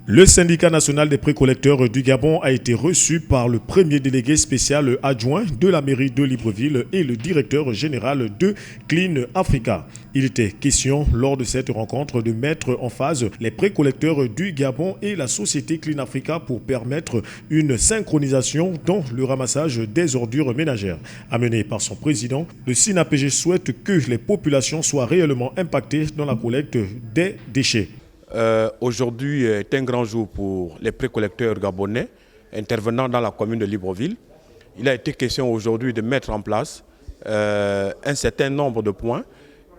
Le syndicat national des précollecteurs du Gabon a été reçu par le premier délégué spécial adjoint de la mairie de Libreville et le directeur général de Clean Africa. Il était question lors de cette rencontre de mettre en phase les précollecteurs du Gabon et la société Clean Africa pour permettre une synchronisation dans le ramassage des ordures ménagères. Amené par son président, le SYNAPG souhaite que les populations soient réellement impactées dans la collecte des déchets. Aujourd'hui est un grand jour pour les précollecteurs gabonais intervenant dans la commune de Libreville. Il a été question aujourd'hui de mettre en place un certain nombre de points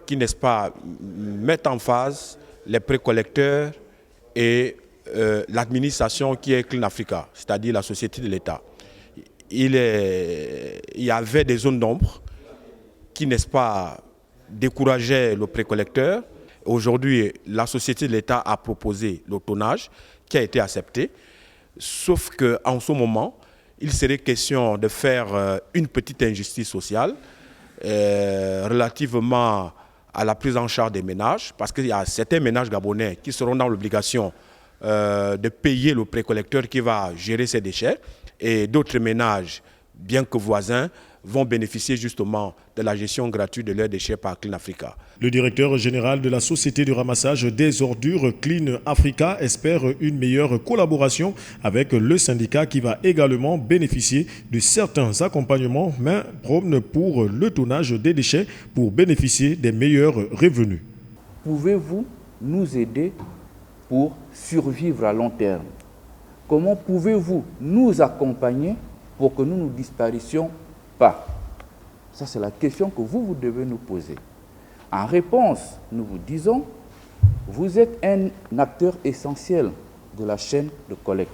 qui, n'est-ce pas, mettent en phase les précollecteurs et l'administration qui est Clean Africa, c'est-à-dire la société de l'État. Il y avait des zones d'ombre qui, n'est-ce pas, décourageaient le précollecteur. Aujourd'hui, la société de l'État a proposé le tonnage qui a été accepté, sauf qu'en ce moment, il serait question de faire une petite injustice sociale relativement à la prise en charge des ménages, parce qu'il y a certains ménages gabonais qui seront dans l'obligation de payer le précollecteur qui va gérer ces déchets, et d'autres ménages, bien que voisins, vont bénéficier justement de la gestion gratuite de leurs déchets par Clean Africa. Le directeur général de la société de ramassage des ordures Clean Africa espère une meilleure collaboration avec le syndicat qui va également bénéficier de certains accompagnements main prône pour le tonnage des déchets pour bénéficier des meilleurs revenus. Pouvez-vous nous aider pour survivre à long terme? Comment pouvez-vous nous accompagner pour que nous ne disparissions pas? Ça, c'est la question que vous devez nous poser. En réponse, nous vous disons, vous êtes un acteur essentiel de la chaîne de collecte.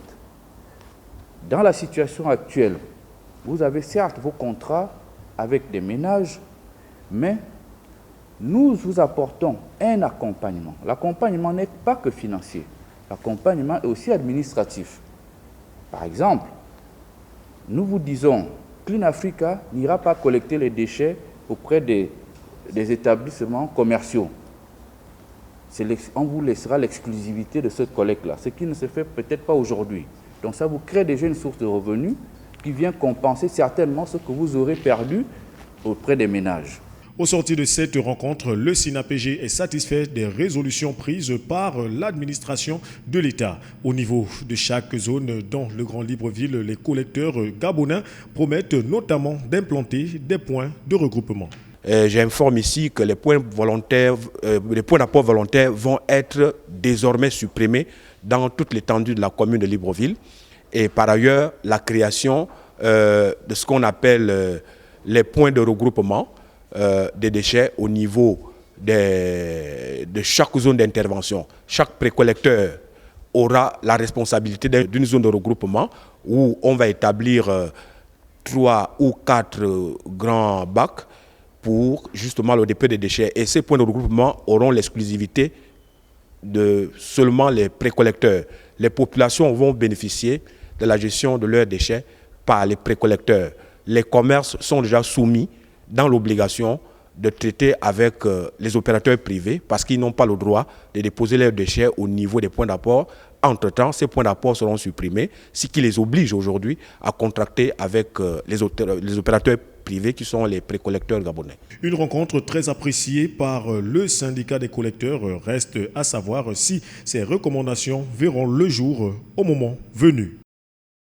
Dans la situation actuelle, vous avez certes vos contrats avec des ménages, mais nous vous apportons un accompagnement. L'accompagnement n'est pas que financier, l'accompagnement est aussi administratif. Par exemple, nous vous disons, Clean Africa n'ira pas collecter les déchets auprès des établissements commerciaux. On vous laissera l'exclusivité de cette collecte-là, ce qui ne se fait peut-être pas aujourd'hui. Donc ça vous crée déjà une source de revenus qui vient compenser certainement ce que vous aurez perdu auprès des ménages. Au sortir de cette rencontre, le SYNAPG est satisfait des résolutions prises par l'administration de l'État. Au niveau de chaque zone dans le Grand Libreville, les collecteurs gabonais promettent notamment d'implanter des points de regroupement. J'informe ici que les points d'apport volontaires vont être désormais supprimés dans toute l'étendue de la commune de Libreville. Et par ailleurs, la création de ce qu'on appelle les points de regroupement des déchets au niveau de chaque zone d'intervention. Chaque précollecteur aura la responsabilité d'une zone de regroupement où on va établir 3 ou 4 grands bacs pour justement le dépôt des déchets. Et ces points de regroupement auront l'exclusivité de seulement les précollecteurs. Les populations vont bénéficier de la gestion de leurs déchets par les précollecteurs. Les commerces sont déjà soumis dans l'obligation de traiter avec les opérateurs privés parce qu'ils n'ont pas le droit de déposer leurs déchets au niveau des points d'apport. Entre-temps, ces points d'apport seront supprimés, ce qui les oblige aujourd'hui à contracter avec les opérateurs privés qui sont les précollecteurs gabonais. Une rencontre très appréciée par le syndicat des collecteurs. Reste à savoir si ces recommandations verront le jour au moment venu.